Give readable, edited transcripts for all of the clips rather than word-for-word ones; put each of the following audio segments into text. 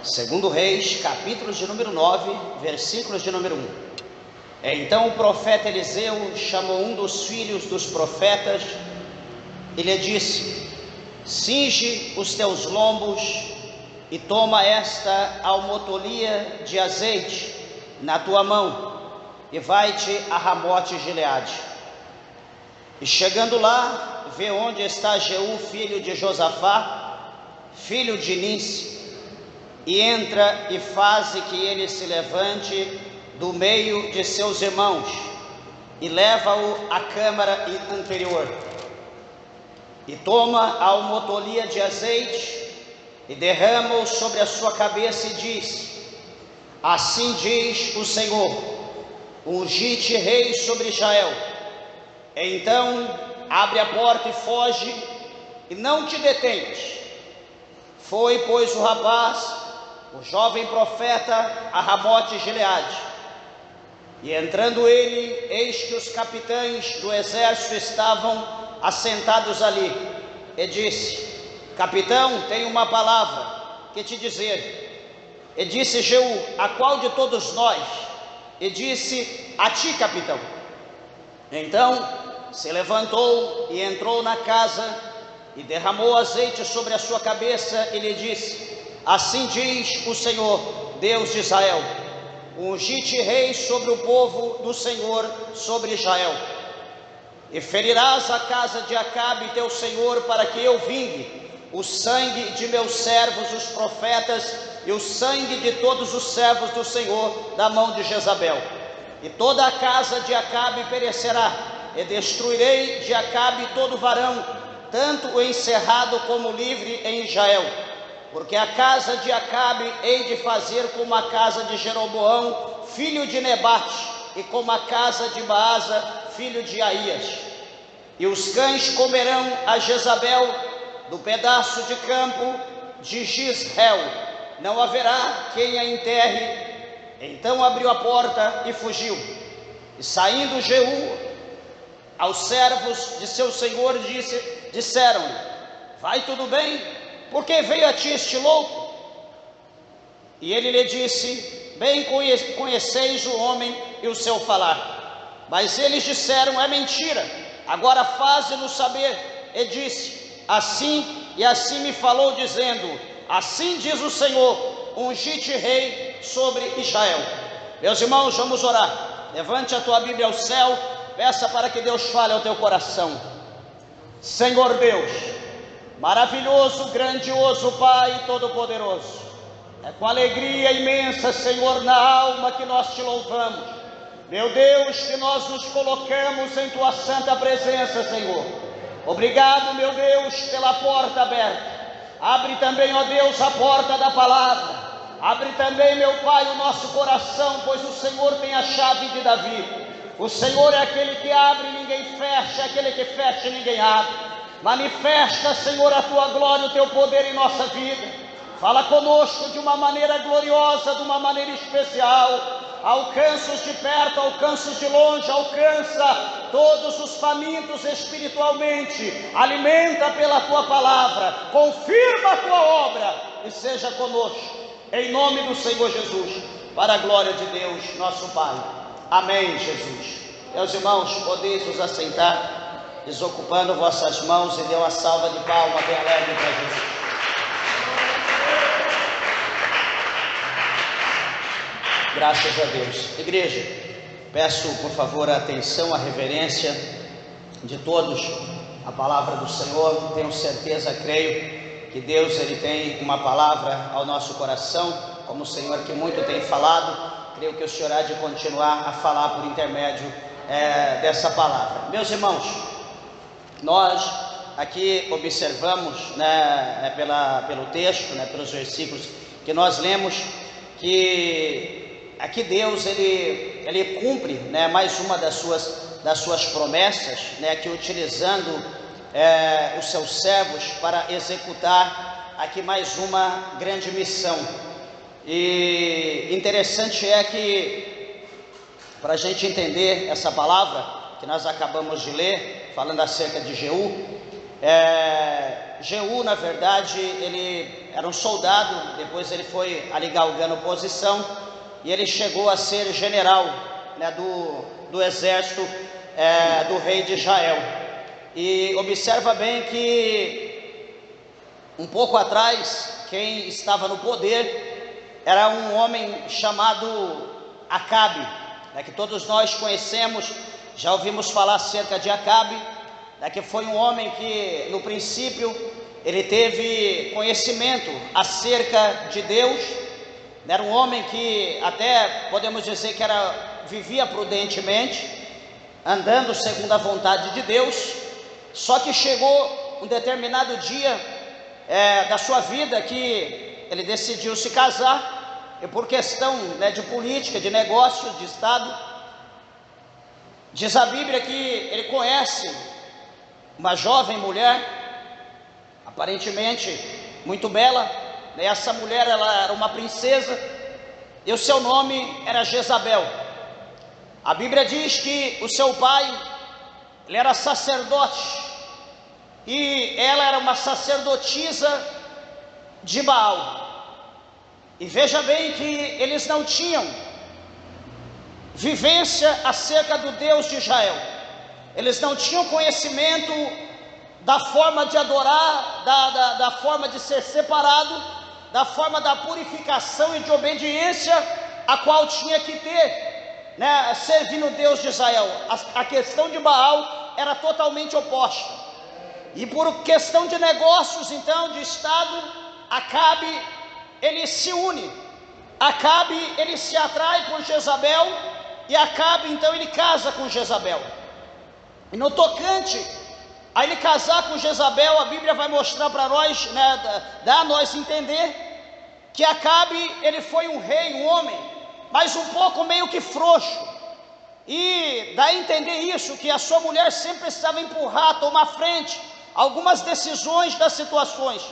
Segundo Reis, capítulo de número 9, versículos de número 1. Então o profeta Eliseu chamou um dos filhos dos profetas e lhe disse: cinge os teus lombos e toma esta almotolia de azeite na tua mão e vai-te a Ramote Gileade. E chegando lá, vê onde está Jeú, filho de Josafá, filho de Nis, e entra e faze que ele se levante do meio de seus irmãos e leva-o à câmara anterior. E toma a almotolia de azeite e derrama-o sobre a sua cabeça e diz: assim diz o Senhor, ungi-te rei sobre Israel. Então abre a porta e foge, e não te detenhas. Foi, pois, o rapaz, o jovem profeta, a Ramote Gileade. E entrando ele, eis que os capitães do exército estavam assentados ali. E disse: capitão, tenho uma palavra que te dizer. E disse Jeú: a qual de todos nós? E disse: a ti, capitão. Então se levantou e entrou na casa e derramou azeite sobre a sua cabeça e lhe disse: assim diz o Senhor, Deus de Israel, ungi-te rei sobre o povo do Senhor, sobre Israel. E ferirás a casa de Acabe teu senhor, para que eu vingue o sangue de meus servos os profetas e o sangue de todos os servos do Senhor da mão de Jezabel. E toda a casa de Acabe perecerá, e destruirei de Acabe todo varão, tanto o encerrado como o livre em Israel. Porque a casa de Acabe hei de fazer como a casa de Jeroboão, filho de Nebate, e como a casa de Baasa, filho de Aías. E os cães comerão a Jezabel do pedaço de campo de Jizreel, não haverá quem a enterre. Então abriu a porta e fugiu. E saindo Jeú aos servos de seu senhor, disseram-lhe: vai tudo bem? Por que veio a ti este louco? E ele lhe disse: bem conheceis o homem e o seu falar. Mas eles disseram: é mentira, agora faze-nos saber. E disse: assim e assim me falou, dizendo: assim diz o Senhor, ungi-te rei sobre Israel. Meus irmãos, vamos orar. Levante a tua Bíblia ao céu, peça para que Deus fale ao teu coração. Senhor Deus, maravilhoso, grandioso Pai Todo-Poderoso, é com alegria imensa, Senhor, na alma que nós te louvamos. Meu Deus, que nós nos colocamos em tua santa presença, Senhor. Obrigado, meu Deus, pela porta aberta. Abre também, ó Deus, a porta da palavra. Abre também, meu Pai, o nosso coração, pois o Senhor tem a chave de Davi. O Senhor é aquele que abre e ninguém fecha, é aquele que fecha e ninguém abre. Manifesta, Senhor, a tua glória, o teu poder em nossa vida. Fala conosco de uma maneira gloriosa, de uma maneira especial. Alcança os de perto, alcança os de longe, alcança todos os famintos espiritualmente. Alimenta pela tua palavra, confirma a tua obra e seja conosco. Em nome do Senhor Jesus, para a glória de Deus, nosso Pai. Amém, Jesus. Meus irmãos, podeis vos assentar, desocupando vossas mãos, e dê uma salva de palmas bem alegre para Jesus. Graças a Deus. Igreja, peço por favor a atenção, a reverência de todos à palavra do Senhor. Tenho certeza, creio, que Deus ele tem uma palavra ao nosso coração, como o Senhor que muito tem falado. Creio que o Senhor há de continuar a falar por intermédio dessa palavra. Meus irmãos, nós aqui observamos, pelo texto, pelos versículos que nós lemos, que aqui Deus ele cumpre, mais uma das suas promessas, que utilizando os seus servos para executar aqui mais uma grande missão. E interessante é que, para a gente entender essa palavra que nós acabamos de ler, falando acerca de Jeú, Jeú, na verdade, ele era um soldado, depois ele foi ali galgando posição, e ele chegou a ser general, né, do exército do rei de Israel. E observa bem que um pouco atrás, quem estava no poder era um homem chamado Acabe, né, que todos nós conhecemos, já ouvimos falar acerca de Acabe, né, que foi um homem que no princípio ele teve conhecimento acerca de Deus, né, era um homem que até podemos dizer que vivia prudentemente, andando segundo a vontade de Deus. Só que chegou um determinado dia da sua vida que ele decidiu se casar, e por questão, né, de política, de negócios, de Estado, diz a Bíblia que ele conhece uma jovem mulher, aparentemente muito bela, né? Essa mulher, ela era uma princesa, e o seu nome era Jezabel. A Bíblia diz que o seu pai, ele era sacerdote, e ela era uma sacerdotisa de Baal. E veja bem que eles não tinham vivência acerca do Deus de Israel, eles não tinham conhecimento da forma de adorar, da forma de ser separado, da forma da purificação e de obediência a qual tinha que ter, né, servindo o Deus de Israel. A questão de Baal era totalmente oposta. E por questão de negócios, então, de Estado, Acabe, ele se une, Acabe, ele se atrai por Jezabel, e Acabe, então, ele casa com Jezabel. E no tocante a ele casar com Jezabel, a Bíblia vai mostrar para nós, né, dá a nós entender que Acabe, ele foi um rei, um homem, mas um pouco meio que frouxo. E dá a entender isso, que a sua mulher sempre precisava empurrar, tomar frente algumas decisões das situações.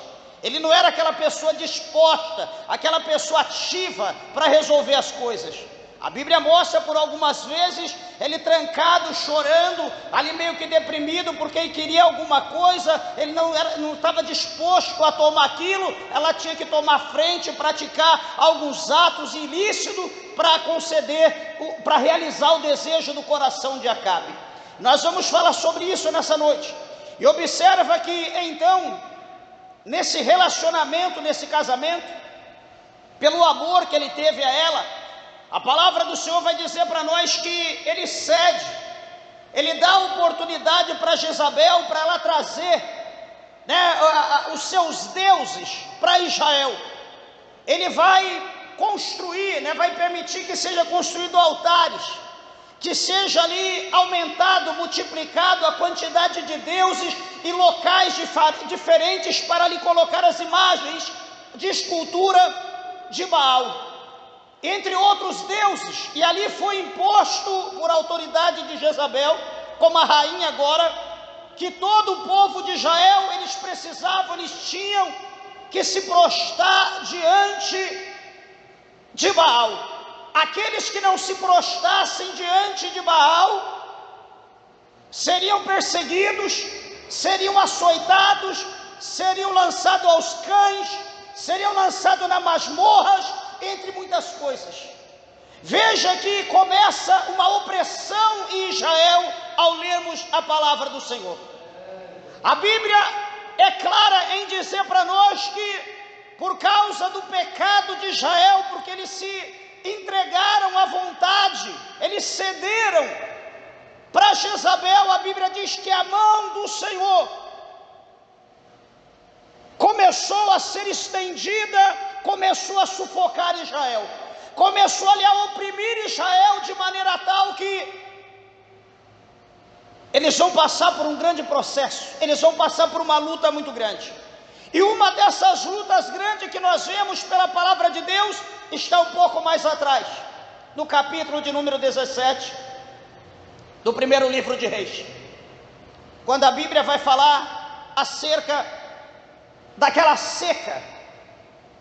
Ele não era aquela pessoa disposta, aquela pessoa ativa para resolver as coisas. A Bíblia mostra por algumas vezes ele trancado, chorando, ali meio que deprimido, porque ele queria alguma coisa, ele não estava disposto a tomar aquilo, ela tinha que tomar frente, praticar alguns atos ilícitos para conceder, para realizar o desejo do coração de Acabe. Nós vamos falar sobre isso nessa noite. E observa que então, nesse relacionamento, nesse casamento, pelo amor que ele teve a ela, a palavra do Senhor vai dizer para nós que ele cede, ele dá oportunidade para Jezabel, para ela trazer, né, os seus deuses para Israel. Ele vai construir, né, vai permitir que seja construído altares, que seja ali aumentado, multiplicado a quantidade de deuses e locais diferentes para ali colocar as imagens de escultura de Baal, entre outros deuses. E ali foi imposto por autoridade de Jezabel, como a rainha agora, que todo o povo de Israel, eles tinham que se prostrar diante de Baal. Aqueles que não se prostrassem diante de Baal seriam perseguidos, seriam açoitados, seriam lançados aos cães, seriam lançados nas masmorras, entre muitas coisas. Veja que começa uma opressão em Israel ao lermos a palavra do Senhor. A Bíblia é clara em dizer para nós que por causa do pecado de Israel, porque eles se entregaram à vontade, eles cederam para Jezabel, a Bíblia diz que a mão do Senhor começou a ser estendida, começou a sufocar Israel, começou ali a oprimir Israel de maneira tal que eles vão passar por um grande processo, eles vão passar por uma luta muito grande. E uma dessas lutas grandes que nós vemos pela palavra de Deus está um pouco mais atrás, no capítulo de número 17 do primeiro livro de Reis, quando a Bíblia vai falar acerca daquela seca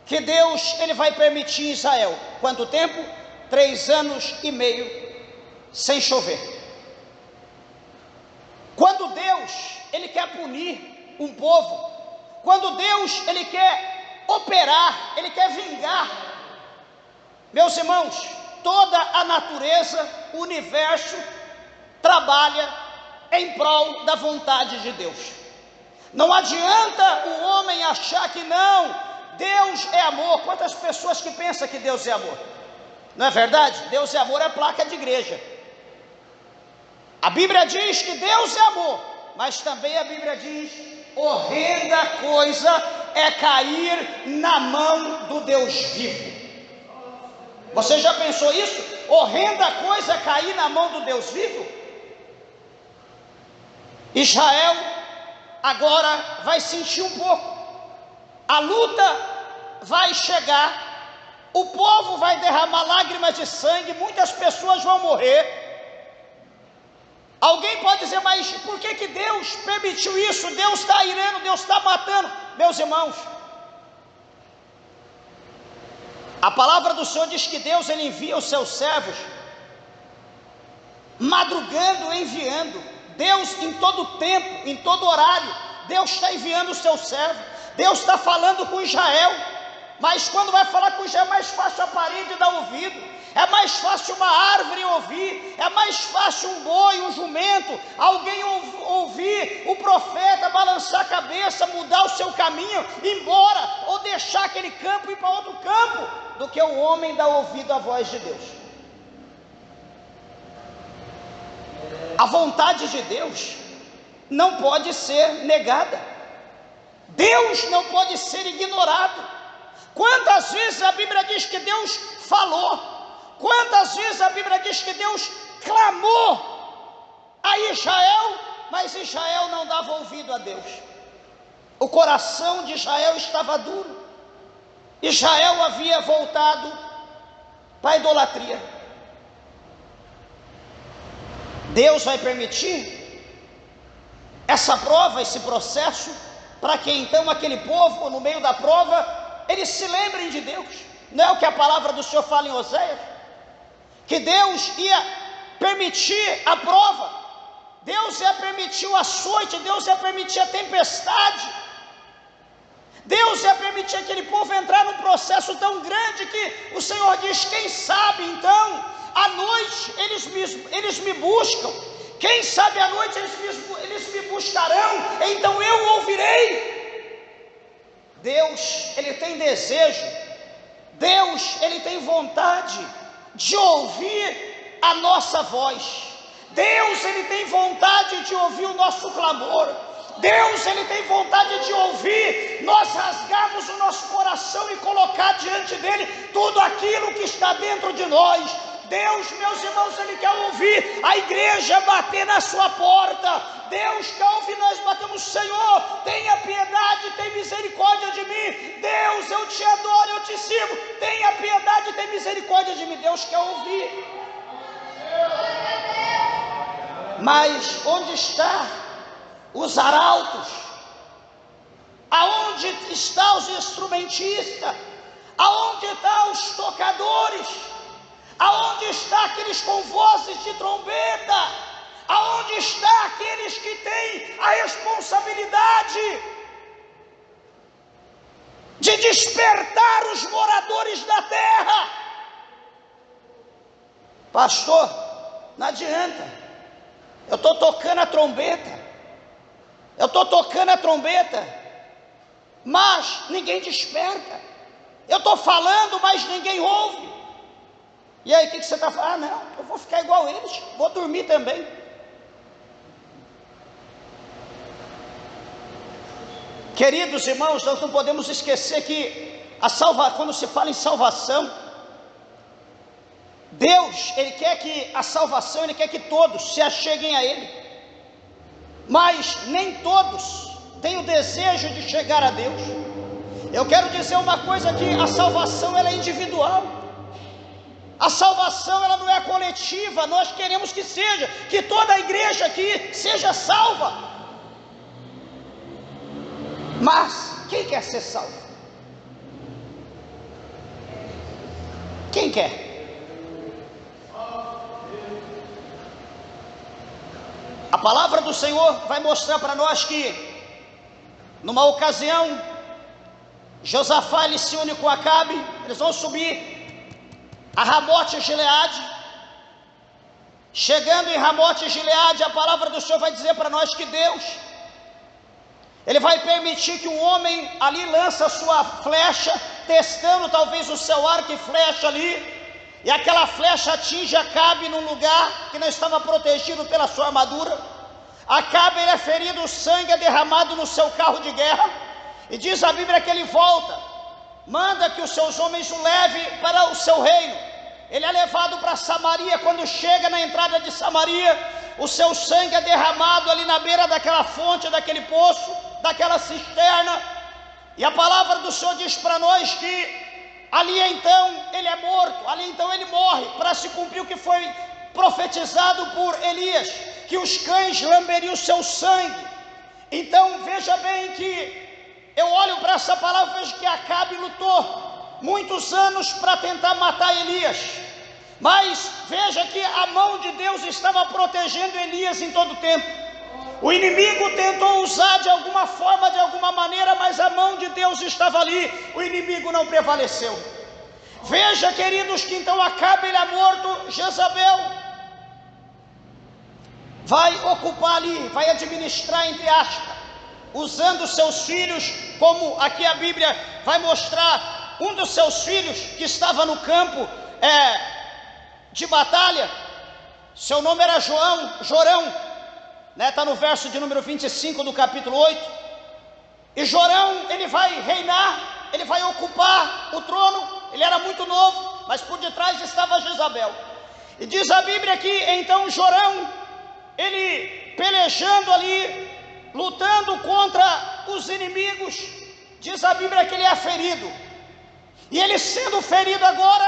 que Deus ele vai permitir em Israel. Quanto tempo? 3 anos e meio sem chover. Quando Deus ele quer punir um povo, quando Deus ele quer operar, Ele quer vingar. Meus irmãos, toda a natureza, o universo, trabalha em prol da vontade de Deus. Não adianta o homem achar que não, Deus é amor. Quantas pessoas que pensam que Deus é amor? Não é verdade? Deus é amor é placa de igreja. A Bíblia diz que Deus é amor, mas também a Bíblia diz: horrenda coisa é cair na mão do Deus vivo. Você já pensou isso? Horrenda coisa é cair na mão do Deus vivo? Israel agora vai sentir um pouco. A luta vai chegar, o povo vai derramar lágrimas de sangue, muitas pessoas vão morrer. Alguém pode dizer, mas por que Deus permitiu isso? Deus está irando, Deus está matando. Meus irmãos, a palavra do Senhor diz que Deus, Ele envia os seus servos, madrugando, enviando. Deus, em todo tempo, em todo horário, Deus está enviando o seu servo. Deus está falando com Israel, mas quando vai falar com Israel, é mais fácil a parede dar ouvido. É mais fácil uma árvore ouvir, é mais fácil um boi, um jumento, alguém ouvir o profeta, balançar a cabeça, mudar o seu caminho, ir embora, ou deixar aquele campo e ir para outro campo, do que o homem dar ouvido à voz de Deus. A vontade de Deus não pode ser negada, Deus não pode ser ignorado. Quantas vezes a Bíblia diz que Deus falou? Quantas vezes a Bíblia diz que Deus clamou a Israel, mas Israel não dava ouvido a Deus? O coração de Israel estava duro. Israel havia voltado para a idolatria. Deus vai permitir essa prova, esse processo, para que então aquele povo, no meio da prova, eles se lembrem de Deus. Não é o que a palavra do Senhor fala em Oséias? Que Deus ia permitir a prova, Deus ia permitir o açoite, Deus ia permitir a tempestade, Deus ia permitir aquele povo entrar num processo tão grande que o Senhor diz: quem sabe então, à noite eles me buscam, quem sabe à noite eles me buscarão, então eu ouvirei. Deus, Ele tem desejo, Deus, Ele tem vontade de ouvir a nossa voz. Deus, Ele tem vontade de ouvir o nosso clamor. Deus, Ele tem vontade de ouvir nós rasgarmos o nosso coração e colocar diante dEle tudo aquilo que está dentro de nós. Deus, meus irmãos, Ele quer ouvir a igreja bater na sua porta. Deus quer ouvir nós batemos: Senhor, tenha piedade, tem misericórdia de mim. Deus, eu te adoro, eu te sirvo, tenha piedade, tem misericórdia de mim. Deus quer ouvir. Mas onde está os arautos? Aonde estão os instrumentistas? Aonde estão os tocadores? Aonde está aqueles com vozes de trombeta? Aonde está aqueles que têm a responsabilidade de despertar os moradores da terra? Pastor, não adianta, eu estou tocando a trombeta, mas ninguém desperta. Eu estou falando, mas ninguém ouve. E aí, o que você está falando? Ah, não, eu vou ficar igual eles, vou dormir também. Queridos irmãos, nós não podemos esquecer que quando se fala em salvação, Deus, Ele quer que a salvação, Ele quer que todos se acheguem a Ele, mas nem todos têm o desejo de chegar a Deus. Eu quero dizer uma coisa, que a salvação ela é individual. A salvação ela não é coletiva. Nós queremos que toda a igreja aqui seja salva. Mas quem quer ser salvo? Quem quer? A palavra do Senhor vai mostrar para nós que, numa ocasião, Josafá ele se une com Acabe, eles vão subir a Ramote Gileade. Chegando em Ramote Gileade, a palavra do Senhor vai dizer para nós que Deus, Ele vai permitir que um homem ali lance a sua flecha, testando talvez o seu arco e flecha ali, e aquela flecha atinge Acabe num lugar que não estava protegido pela sua armadura. Acabe ele é ferido, o sangue é derramado no seu carro de guerra, e diz a Bíblia que ele volta, manda que os seus homens o levem para o seu reino. Ele é levado para Samaria. Quando chega na entrada de Samaria, o seu sangue é derramado ali na beira daquela fonte, daquele poço, daquela cisterna, e a palavra do Senhor diz para nós que ali então ele é morto, ali então ele morre, para se cumprir o que foi profetizado por Elias, que os cães lamberiam o seu sangue. Então veja bem que eu olho para essa palavra e vejo que Acabe lutou muitos anos para tentar matar Elias, mas veja que a mão de Deus estava protegendo Elias em todo o tempo. O inimigo tentou usar de alguma forma, de alguma maneira, mas a mão de Deus estava ali, o inimigo não prevaleceu. Veja, queridos, que então Acabe ele é morto, Jezabel vai ocupar ali, vai administrar, entre aspas, usando seus filhos, como aqui a Bíblia vai mostrar, um dos seus filhos que estava no campo de batalha, seu nome era Jorão, está no verso de número 25 do capítulo 8, e Jorão, ele vai reinar, ele vai ocupar o trono. Ele era muito novo, mas por detrás estava Jezabel, e diz a Bíblia que então Jorão, ele pelejando ali, lutando contra os inimigos, diz a Bíblia que ele é ferido, e ele sendo ferido agora,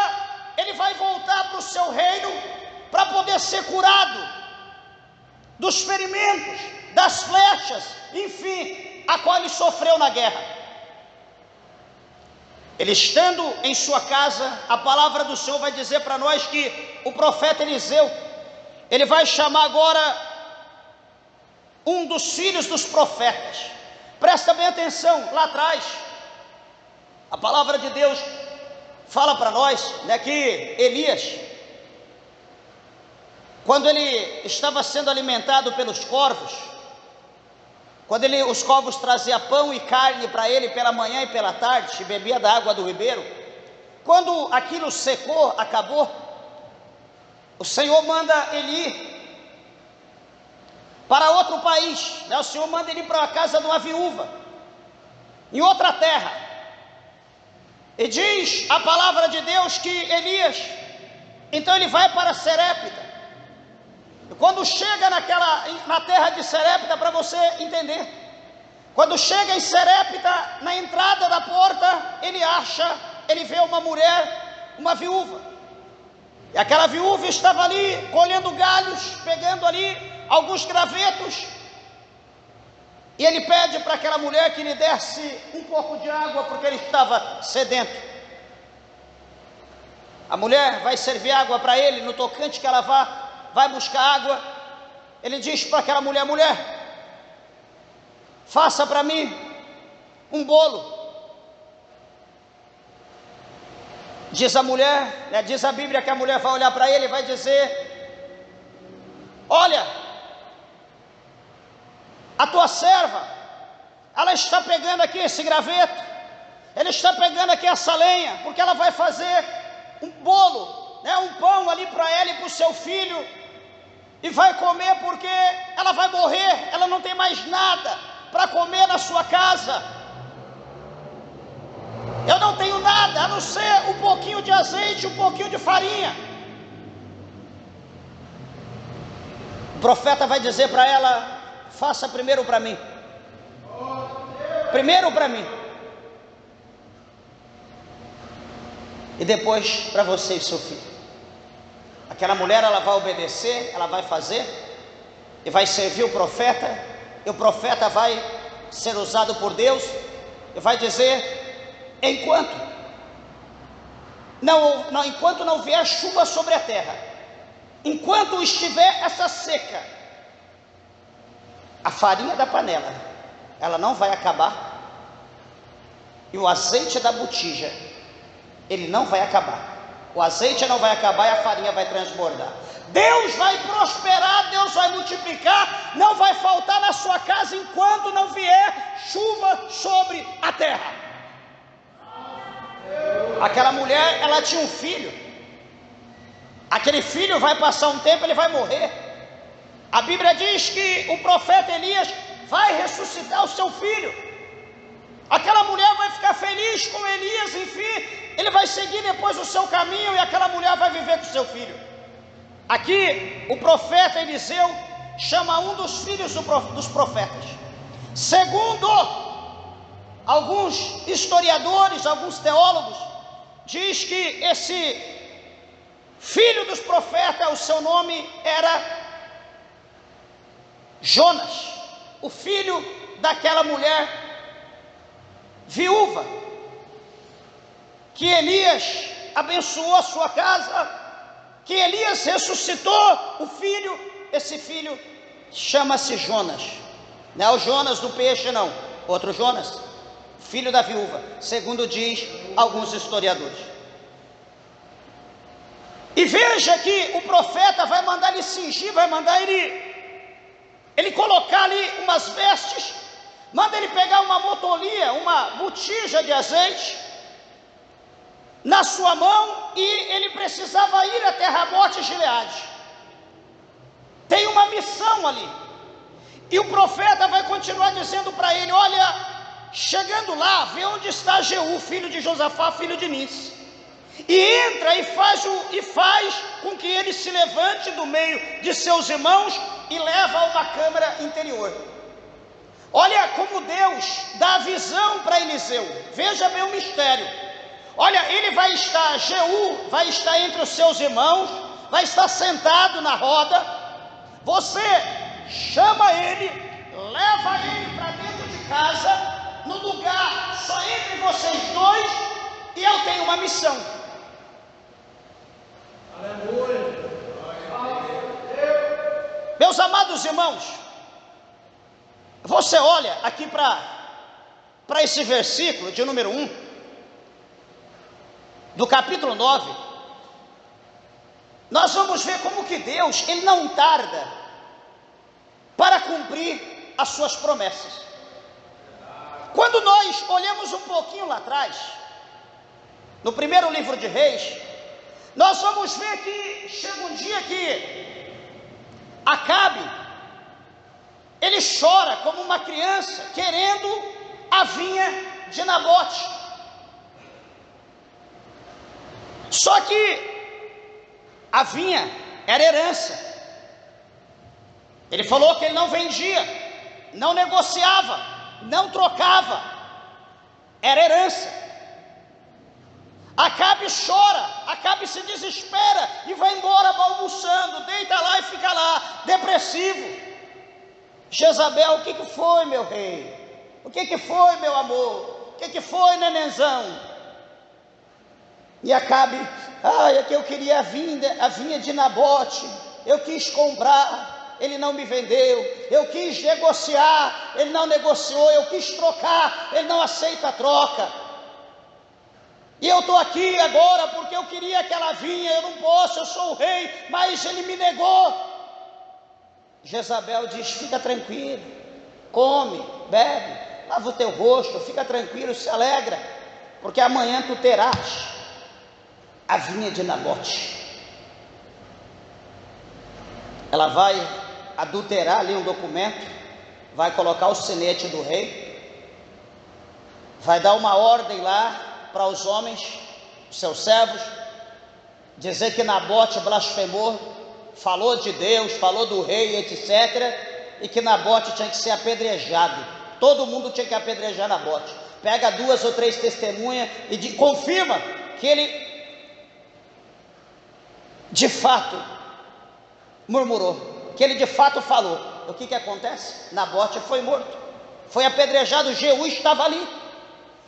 ele vai voltar para o seu reino, para poder ser curado dos ferimentos, das flechas, enfim, a qual ele sofreu na guerra. Ele estando em sua casa, a palavra do Senhor vai dizer para nós que o profeta Eliseu, ele vai chamar agora um dos filhos dos profetas. Presta bem atenção, lá atrás, a palavra de Deus fala para nós, que Elias, quando ele estava sendo alimentado pelos corvos, quando os corvos traziam pão e carne para ele pela manhã e pela tarde, e bebia da água do ribeiro, quando aquilo secou, acabou, o Senhor manda ele ir para outro país, o Senhor manda ele ir para a casa de uma viúva, em outra terra, e diz a palavra de Deus que Elias, então ele vai para Serepta. Quando chega na terra de Serepta, para você entender, quando chega em Serepta, na entrada da porta, ele vê uma mulher, uma viúva, e aquela viúva estava ali, colhendo galhos, pegando ali alguns gravetos, e ele pede para aquela mulher que lhe desse um pouco de água, porque ele estava sedento. A mulher vai servir água para ele, no tocante que ela vai buscar água, ele diz para aquela mulher: mulher, faça para mim um bolo. Diz a mulher, diz a Bíblia que a mulher vai olhar para ele e vai dizer: olha, a tua serva, ela está pegando aqui esse graveto, ela está pegando aqui essa lenha, porque ela vai fazer um bolo, um pão ali para ela e para o seu filho, e vai comer, porque ela vai morrer, ela não tem mais nada para comer na sua casa. Eu não tenho nada, a não ser um pouquinho de azeite, um pouquinho de farinha. O profeta vai dizer para ela: faça primeiro para mim, primeiro para mim, e depois para você e seu filho. Aquela mulher, ela vai obedecer, ela vai fazer, e vai servir o profeta, e o profeta vai ser usado por Deus, e vai dizer: enquanto não vier chuva sobre a terra, enquanto estiver essa seca, a farinha da panela, ela não vai acabar, e o azeite da botija, ele não vai acabar. O azeite não vai acabar e a farinha vai transbordar. Deus vai prosperar, Deus vai multiplicar, não vai faltar na sua casa enquanto não vier chuva sobre a terra. Aquela mulher, ela tinha um filho. Aquele filho vai passar um tempo, ele vai morrer. A Bíblia diz que o profeta Elias vai ressuscitar o seu filho. Aquela mulher vai ficar feliz com Elias, enfim, ele vai seguir depois o seu caminho e aquela mulher vai viver com o seu filho. Aqui, o profeta Eliseu chama um dos filhos dos profetas. Segundo alguns historiadores, alguns teólogos, diz que esse filho dos profetas, o seu nome era Jonas, o filho daquela mulher viúva, que Elias abençoou a sua casa, que Elias ressuscitou o filho. Esse filho chama-se Jonas, não é o Jonas do peixe não, outro Jonas, filho da viúva, segundo diz alguns historiadores. E veja que o profeta vai mandar ele cingir, vai mandar ele colocar ali umas vestes, manda ele pegar uma motolia, uma botija de azeite na sua mão, e ele precisava ir até Ramote e Gileade. Tem uma missão ali, e o profeta vai continuar dizendo para ele: olha, chegando lá, vê onde está Jeú, filho de Josafá, filho de Nis, e entra e faz com que ele se levante do meio de seus irmãos e leva a uma câmara interior. Olha como Deus dá a visão para Eliseu, veja bem o mistério. Olha, ele vai estar, Jeú vai estar entre os seus irmãos, vai estar sentado na roda, você chama ele, leva ele para dentro de casa, no lugar só entre vocês dois, e eu tenho uma missão. Meus amados irmãos, você olha aqui para esse versículo de número 1, do capítulo 9, nós vamos ver como que Deus, ele não tarda para cumprir as suas promessas. Quando nós olhamos um pouquinho lá atrás, no primeiro livro de Reis, nós vamos ver que chega um dia que Acabe, ele chora como uma criança querendo a vinha de Nabote. Só que a vinha era herança. Ele falou que ele não vendia, não negociava, não trocava, era herança. Acabe chora, Acabe se desespera e vai embora balbuciando, deita lá e fica lá, depressivo. Jezabel: o que foi, meu rei? O que foi, meu amor? O que foi, nenenzão? E Acabe: é que eu queria a vinha de Nabote, eu quis comprar, ele não me vendeu, eu quis negociar, ele não negociou, eu quis trocar, ele não aceita a troca, e eu estou aqui agora porque eu queria aquela vinha, eu não posso, eu sou o rei, mas ele me negou. Jezabel diz: fica tranquilo, come, bebe, lava o teu rosto, fica tranquilo, se alegra, porque amanhã tu terás a vinha de Nabote. Ela vai adulterar ali um documento, vai colocar o sinete do rei, vai dar uma ordem lá para os homens, seus servos, dizer que Nabote blasfemou, falou de Deus, falou do rei, etc., e que Nabote tinha que ser apedrejado. Todo mundo tinha que apedrejar Nabote. Pega 2 ou 3 testemunhas e confirma que ele de fato murmurou, que ele de fato falou. O que acontece? Nabote foi morto, foi apedrejado. Jeú estava ali.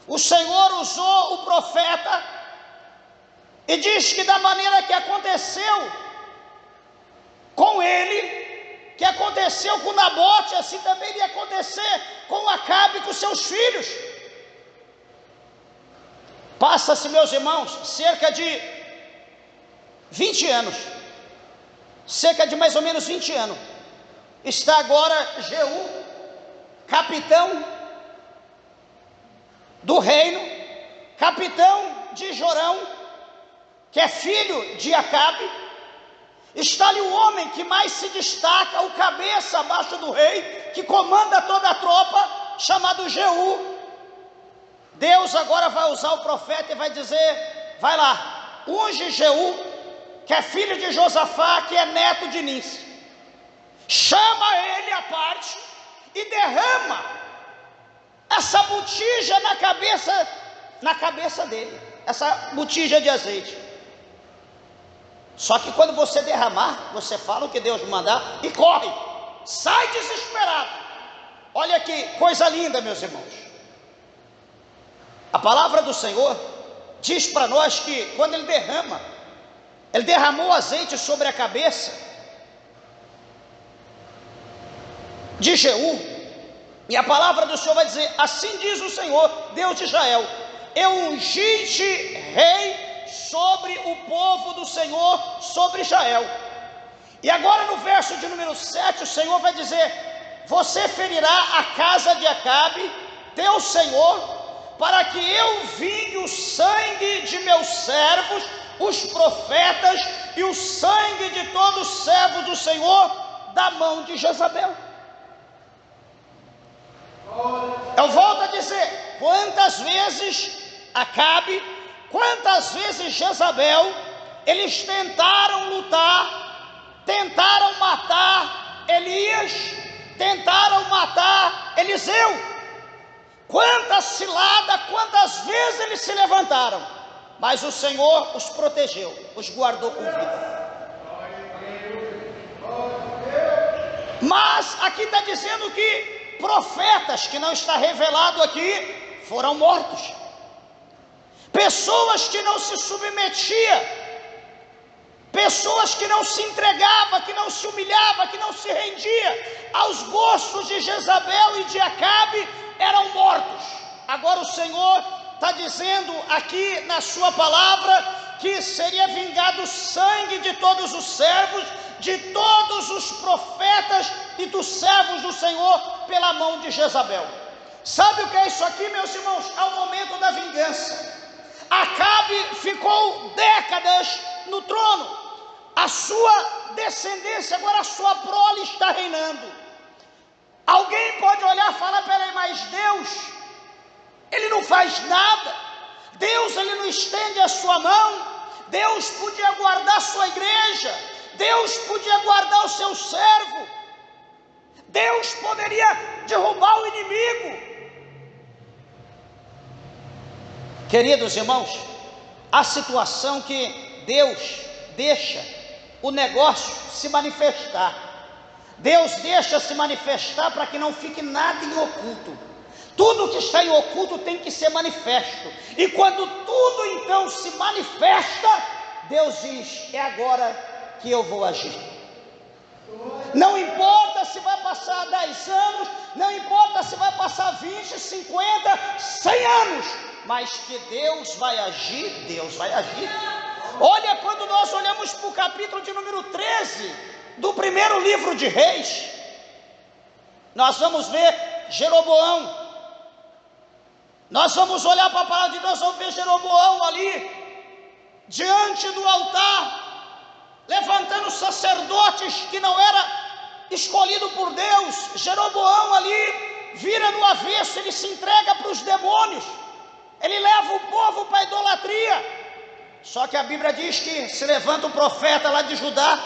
O Senhor usou o profeta e diz que da maneira que aconteceu com ele, que aconteceu com Nabote, assim também ia acontecer com Acabe e com seus filhos. Passa-se, meus irmãos, cerca de 20 anos, cerca de mais ou menos 20 anos, está agora Jeú, capitão do reino, capitão de Jorão, que é filho de Acabe. Está ali o homem que mais se destaca, o cabeça abaixo do rei, que comanda toda a tropa, chamado Jeú. Deus agora vai usar o profeta e vai dizer: vai lá, unge Jeú, que é filho de Josafá, que é neto de Nis, chama ele à parte e derrama essa botija na cabeça dele, essa botija de azeite. Só que quando você derramar, você fala o que Deus mandar e corre, sai desesperado. Olha que coisa linda, meus irmãos. A palavra do Senhor diz para nós que quando ele derramou azeite sobre a cabeça de Jeú, e a palavra do Senhor vai dizer: assim diz o Senhor, Deus de Israel, eu ungi-te rei sobre o povo do Senhor, sobre Israel. E agora no verso de número 7, o Senhor vai dizer: você ferirá a casa de Acabe, teu senhor, para que eu vingue o sangue de meus servos, os profetas, e o sangue de todos os servos do Senhor da mão de Jezabel. Eu volto a dizer: quantas vezes Acabe, quantas vezes Jezabel, eles tentaram lutar, tentaram matar Elias, tentaram matar Eliseu. Quantas ciladas, quantas vezes eles se levantaram, mas o Senhor os protegeu, os guardou com vida. Mas aqui está dizendo que profetas, que não está revelado aqui, foram mortos. Pessoas que não se submetiam, pessoas que não se entregavam, que não se humilhavam, que não se rendiam aos gostos de Jezabel e de Acabe, eram mortos. Agora o Senhor está dizendo aqui na sua palavra que seria vingado o sangue de todos os servos, de todos os profetas e dos servos do Senhor pela mão de Jezabel. Sabe o que é isso aqui, meus irmãos? É o momento da vingança. Acabe ficou décadas no trono, a sua descendência, agora a sua prole está reinando. Alguém pode olhar e falar: peraí, mas Deus, Ele não faz nada, Deus, Ele não estende a sua mão, Deus podia guardar a sua igreja, Deus podia guardar o seu servo, Deus poderia derrubar o inimigo. Queridos irmãos, a situação que Deus deixa o negócio se manifestar, Deus deixa se manifestar para que não fique nada em oculto. Tudo que está em oculto tem que ser manifesto. E quando tudo então se manifesta, Deus diz: é agora que eu vou agir. Não importa se vai passar 10 anos, não importa se vai passar 20, 50, 100 anos, mas que Deus vai agir, Deus vai agir. Olha, quando nós olhamos para o capítulo de número 13 do primeiro livro de Reis, nós vamos ver Jeroboão. Nós vamos olhar para a palavra de Deus, vamos ver Jeroboão ali, diante do altar, levantando sacerdotes que não era escolhido por Deus. Jeroboão ali vira no avesso, ele se entrega para os demônios, ele leva o povo para a idolatria. Só que a Bíblia diz que se levanta um profeta lá de Judá,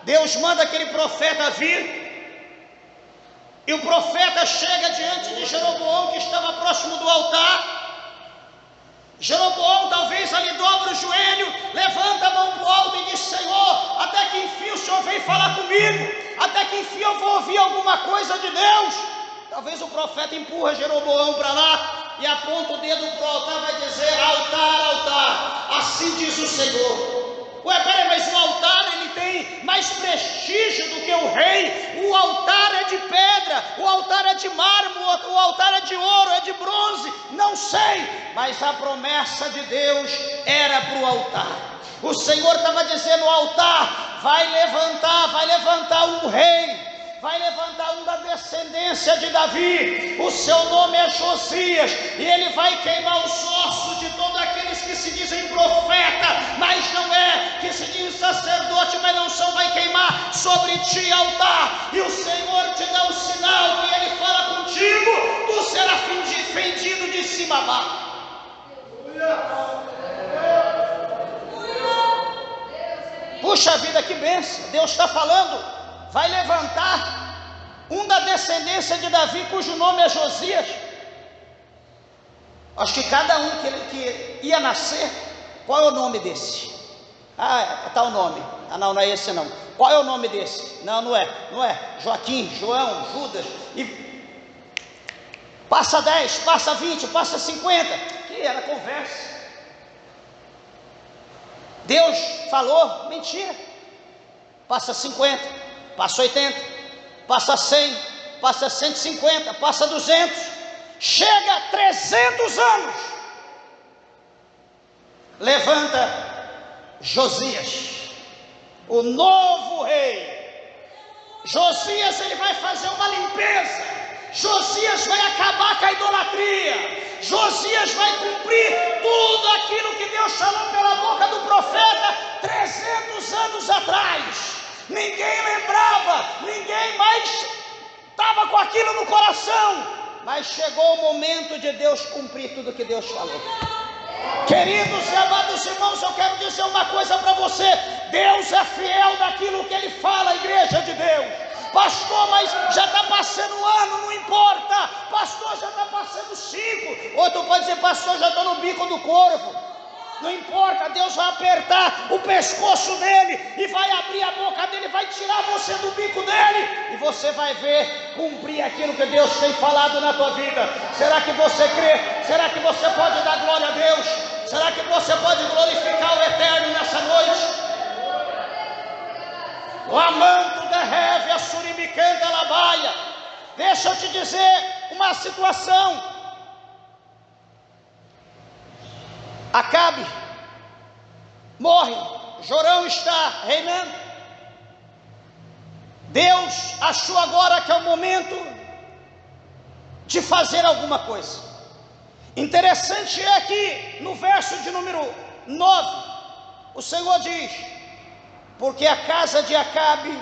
Deus manda aquele profeta vir, e o profeta chega diante de Jeroboão, que estava próximo do altar. Jeroboão talvez ali dobra o joelho, levanta a mão para o alto e diz: Senhor, até que enfim o Senhor vem falar comigo, até que enfim eu vou ouvir alguma coisa de Deus. Talvez o profeta empurra Jeroboão para lá e aponta o dedo para o altar e vai dizer: altar, altar, assim diz o Senhor. Ué, peraí, mas o altar ele tem mais prestígio do que o rei. O altar é de pedra, o altar é de mármore, o altar é de ouro, é de bronze, não sei, mas a promessa de Deus era para o altar. O Senhor estava dizendo: o altar vai levantar um rei, vai levantar um da descendência de Davi, o seu nome é Josias, e ele vai queimar os ossos de todos aqueles que se dizem profeta, mas não é, que se diz sacerdote, mas não são, vai queimar sobre ti altar, e o Senhor te dá um sinal que ele fala contigo, tu serás fendido de cima a baixo. Puxa vida, que bênção! Deus está falando. Vai levantar um da descendência de Davi, cujo nome é Josias. Acho que cada um que ia nascer, qual é o nome desse? Ah, tá o nome. Ah, não é esse não. Qual é o nome desse? Não é. Joaquim, João, Judas. E passa 10, passa 20, passa 50. Que era conversa. Deus falou, mentira. Passa 50. Passa 80, passa 100, passa 150, passa 200, chega a 300 anos. Levanta Josias, o novo rei. Josias, ele vai fazer uma limpeza. Josias vai acabar com a idolatria. Josias vai cumprir tudo aquilo que Deus falou pela boca do profeta 300 anos atrás. Ninguém lembrava, ninguém mais estava com aquilo no coração, mas chegou o momento de Deus cumprir tudo que Deus falou. Queridos e amados irmãos, eu quero dizer uma coisa para você: Deus é fiel naquilo que Ele fala, igreja de Deus. Pastor, mas já está passando um ano, não importa. Pastor, já está passando 5. Ou tu pode dizer: pastor, já estou no bico do corvo. Não importa, Deus vai apertar o pescoço dele e vai abrir a boca dele, vai tirar você do bico dele, e você vai ver cumprir aquilo que Deus tem falado na tua vida. Será que você crê? Será que você pode dar glória a Deus? Será que você pode glorificar o Eterno nessa noite? O amanto da reve, a suribicanta labaia. Deixa eu te dizer uma situação. Acabe morre, Jorão está reinando. Deus achou agora que é o momento de fazer alguma coisa. Interessante é que no verso de número 9, o Senhor diz: porque a casa de Acabe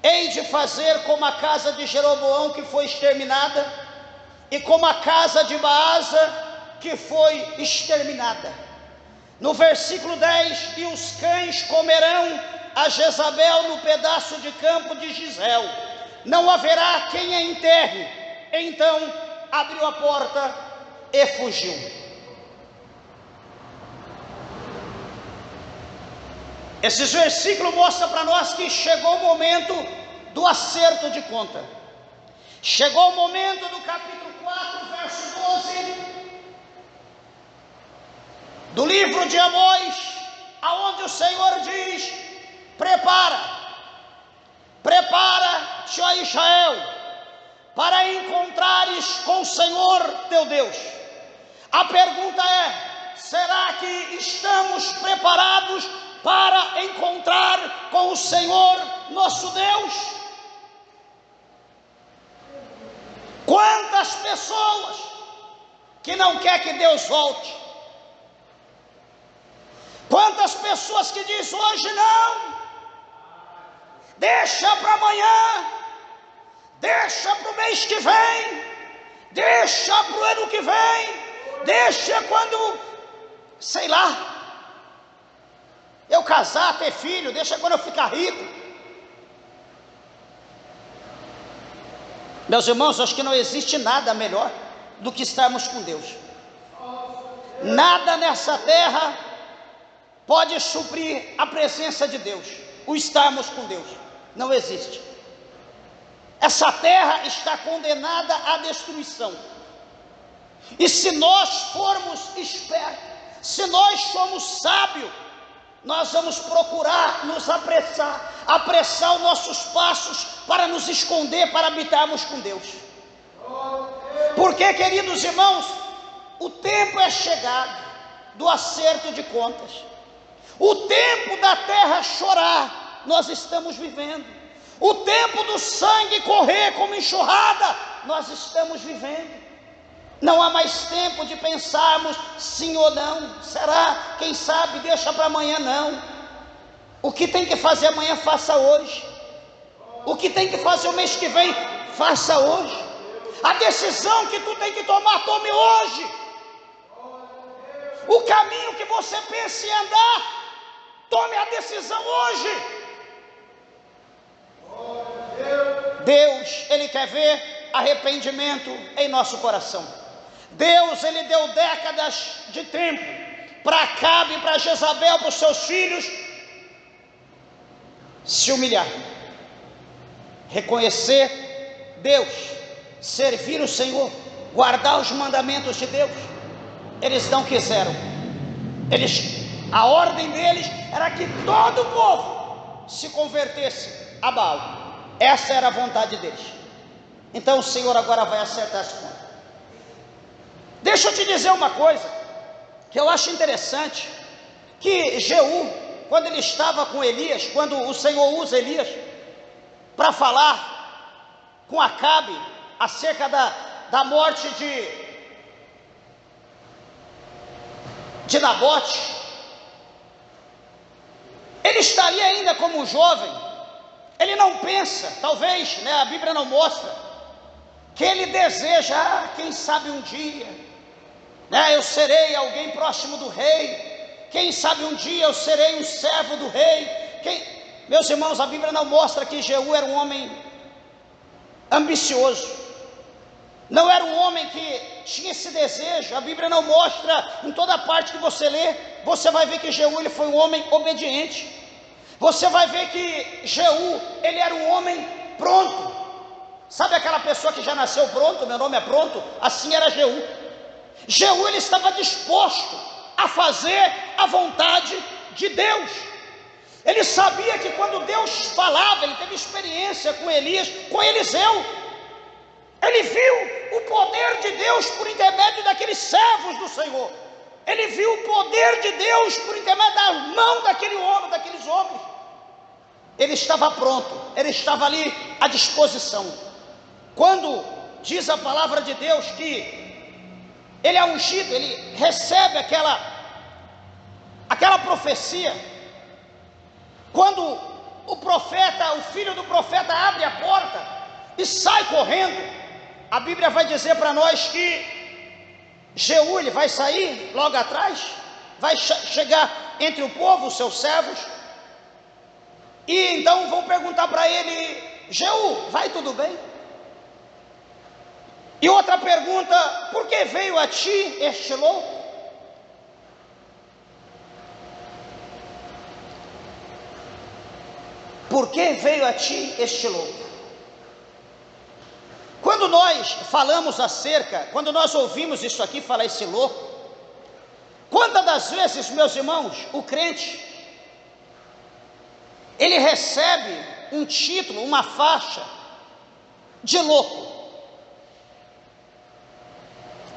hei de fazer como a casa de Jeroboão, que foi exterminada, e como a casa de Baasa, que foi exterminada. No versículo 10: e os cães comerão a Jezabel no pedaço de campo de Gisel, não haverá quem a enterre. Então abriu a porta e fugiu. Esses versículos mostram para nós que chegou o momento do acerto de conta. Chegou o momento do capítulo 4, verso 12 do livro de Amós, aonde o Senhor diz: prepara-te, ó Israel, para encontrares com o Senhor teu Deus. A pergunta é: será que estamos preparados para encontrar com o Senhor nosso Deus? Quantas pessoas que não quer que Deus volte? Quantas pessoas que dizem: hoje não, deixa para amanhã, deixa para o mês que vem, deixa para o ano que vem, deixa quando, sei lá, eu casar, ter filho, deixa quando eu ficar rico. Meus irmãos, acho que não existe nada melhor do que estarmos com Deus. Nada nessa terra pode suprir a presença de Deus, o estarmos com Deus. Não existe. Essa terra está condenada à destruição. E se nós formos espertos, se nós somos sábios, nós vamos procurar nos apressar os nossos passos para nos esconder, para habitarmos com Deus. Porque, queridos irmãos, o tempo é chegado do acerto de contas. O tempo da terra chorar, nós estamos vivendo. O tempo do sangue correr como enxurrada, nós estamos vivendo. Não há mais tempo de pensarmos sim ou não. Será? Quem sabe? Deixa para amanhã. Não. O que tem que fazer amanhã, faça hoje. O que tem que fazer o mês que vem, faça hoje. A decisão que tu tem que tomar, tome hoje. O caminho que você pensa em andar, tome a decisão hoje. Deus, Ele quer ver arrependimento em nosso coração. Deus, Ele deu décadas de tempo para Acabe, para Jezabel, para os seus filhos se humilhar, reconhecer Deus, servir o Senhor, guardar os mandamentos de Deus. Eles não quiseram. A ordem deles era que todo o povo se convertesse a Baal. Essa era a vontade deles. Então o Senhor agora vai acertar as contas. Deixa eu te dizer uma coisa que eu acho interessante, que Jeú, quando ele estava com Elias, quando o Senhor usa Elias para falar com Acabe acerca da morte de Nabote, ele estaria ainda como um jovem. Ele não pensa, talvez, a Bíblia não mostra, que ele deseja, quem sabe um dia, eu serei alguém próximo do rei, quem sabe um dia eu serei um servo do rei. Meus irmãos, a Bíblia não mostra que Jeú era um homem ambicioso, não era um homem que tinha esse desejo. A Bíblia não mostra. Em toda parte que você lê, você vai ver que Jeú, ele foi um homem obediente. Você vai ver que Jeú, ele era um homem pronto. Sabe aquela pessoa que já nasceu pronto? Meu nome é pronto. Assim era Jeú. Jeú, ele estava disposto a fazer a vontade de Deus. Ele sabia que quando Deus falava, ele teve experiência com Elias, com Eliseu. Ele viu o poder de Deus por intermédio daqueles servos do Senhor. Ele viu o poder de Deus por intermédio da mão daqueles homens. Ele estava pronto, ele estava ali à disposição. Quando diz a palavra de Deus que ele é ungido, ele recebe aquela profecia. Quando o filho do profeta abre a porta e sai correndo, a Bíblia vai dizer para nós que Jeú, ele vai sair logo atrás, vai chegar entre o povo, os seus servos, e então vão perguntar para ele: Jeú, vai tudo bem? E outra pergunta: por que veio a ti este louco? Por que veio a ti este louco? Quando nós falamos quando nós ouvimos isso aqui, falar esse louco, quantas das vezes, meus irmãos, o crente, ele recebe um título, uma faixa de louco?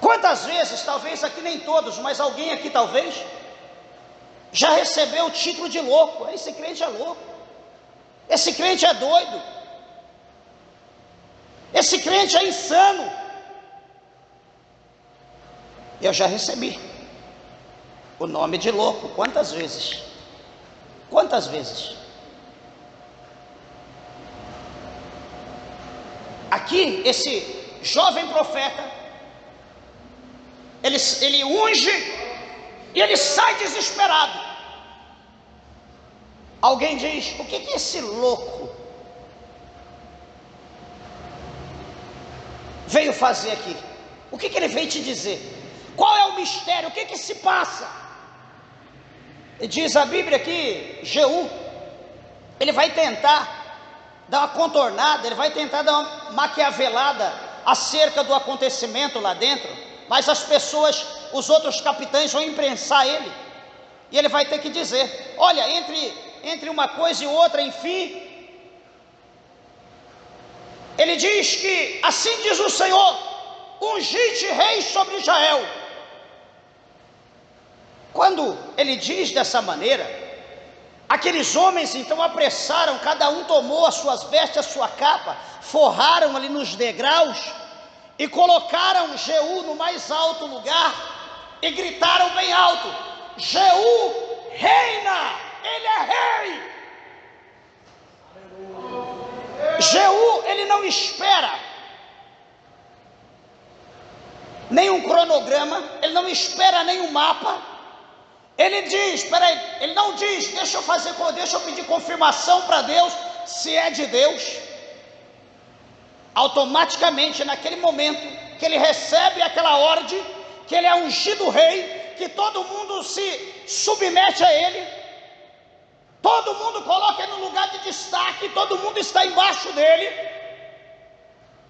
Quantas vezes, talvez aqui nem todos, mas alguém aqui talvez, já recebeu o título de louco? Esse crente é louco, esse crente é doido, esse crente é insano. Eu já recebi o nome de louco. Quantas vezes? Quantas vezes? Aqui, esse jovem profeta, ele unge e ele sai desesperado. Alguém diz: o que é esse louco veio fazer aqui? O que ele veio te dizer? Qual é o mistério? O que se passa? E diz a Bíblia que Jeú, ele vai tentar dar uma contornada, ele vai tentar dar uma maquiavelada acerca do acontecimento lá dentro, mas as pessoas, os outros capitães vão imprensar ele. E ele vai ter que dizer: olha, entre uma coisa e outra, enfim, ele diz que assim diz o Senhor: ungi-te rei sobre Israel. Quando ele diz dessa maneira, aqueles homens então apressaram, cada um tomou as suas vestes, a sua capa, forraram ali nos degraus e colocaram Jeú no mais alto lugar e gritaram bem alto: Jeú reina, ele é rei. Jeú, ele não espera nenhum cronograma, ele não espera nenhum mapa. Ele diz, peraí, ele não diz, deixa eu pedir confirmação para Deus se é de Deus. Automaticamente, naquele momento que ele recebe aquela ordem, que ele é ungido rei, que todo mundo se submete a ele, todo mundo coloca ele no lugar de destaque, todo mundo está embaixo dele,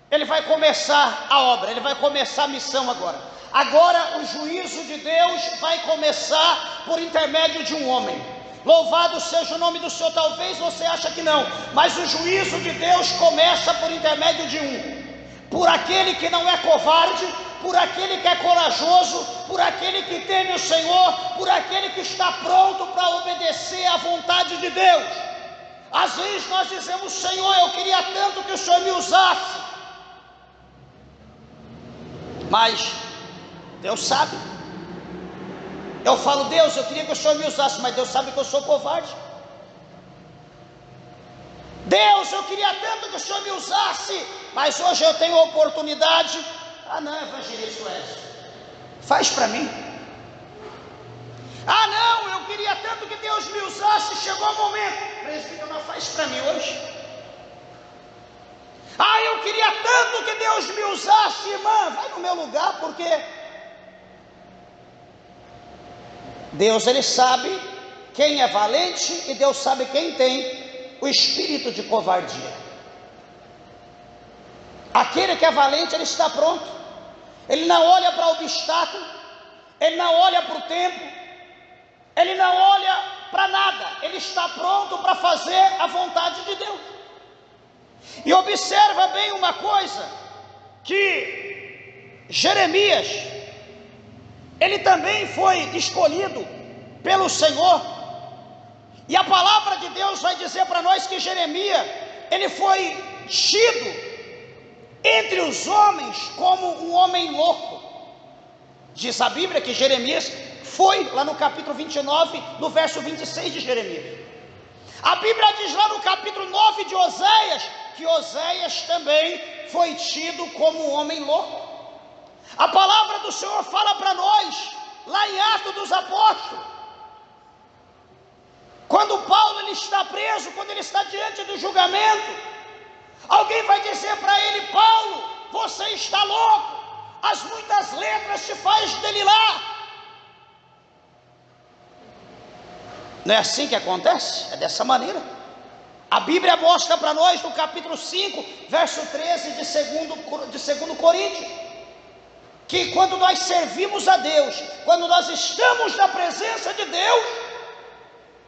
ele vai começar a obra, ele vai começar a missão agora. Agora o juízo de Deus vai começar por intermédio de um homem. Louvado seja o nome do Senhor. Talvez você ache que não, mas o juízo de Deus começa por intermédio de um, por aquele que não é covarde, por aquele que é corajoso, por aquele que teme o Senhor, por aquele que está pronto para obedecer à vontade de Deus. Às vezes nós dizemos: Senhor, eu queria tanto que o Senhor me usasse, mas Deus sabe. Eu falo: Deus, eu queria que o Senhor me usasse, mas Deus sabe que eu sou covarde. Deus, eu queria tanto que o Senhor me usasse, mas hoje eu tenho a oportunidade. Ah não, evangelista Wesley, faz para mim. Ah não, eu queria tanto que Deus me usasse, chegou o momento. Presbítero, não faz para mim hoje. Ah, eu queria tanto que Deus me usasse, irmã, vai no meu lugar, porque Deus, ele sabe quem é valente e Deus sabe quem tem o espírito de covardia. Aquele que é valente, ele está pronto, ele não olha para o obstáculo, ele não olha para o tempo, ele não olha para nada, ele está pronto para fazer a vontade de Deus. E observa bem uma coisa, que Jeremias, ele também foi escolhido pelo Senhor, e a palavra de Deus vai dizer para nós que Jeremias, ele foi tido entre os homens como um homem louco. Diz a Bíblia que Jeremias foi, lá no capítulo 29, no verso 26 de Jeremias. A Bíblia diz lá no capítulo 9 de Oséias, que Oséias também foi tido como um homem louco. A palavra do Senhor fala para nós, lá em Atos dos Apóstolos, quando Paulo ele está preso, quando ele está diante do julgamento, alguém vai dizer para ele: Paulo, você está louco, as muitas letras te faz delirar. Não é assim que acontece? É dessa maneira. A Bíblia mostra para nós no capítulo 5, verso 13 de 2 Coríntios, que quando nós servimos a Deus, quando nós estamos na presença de Deus,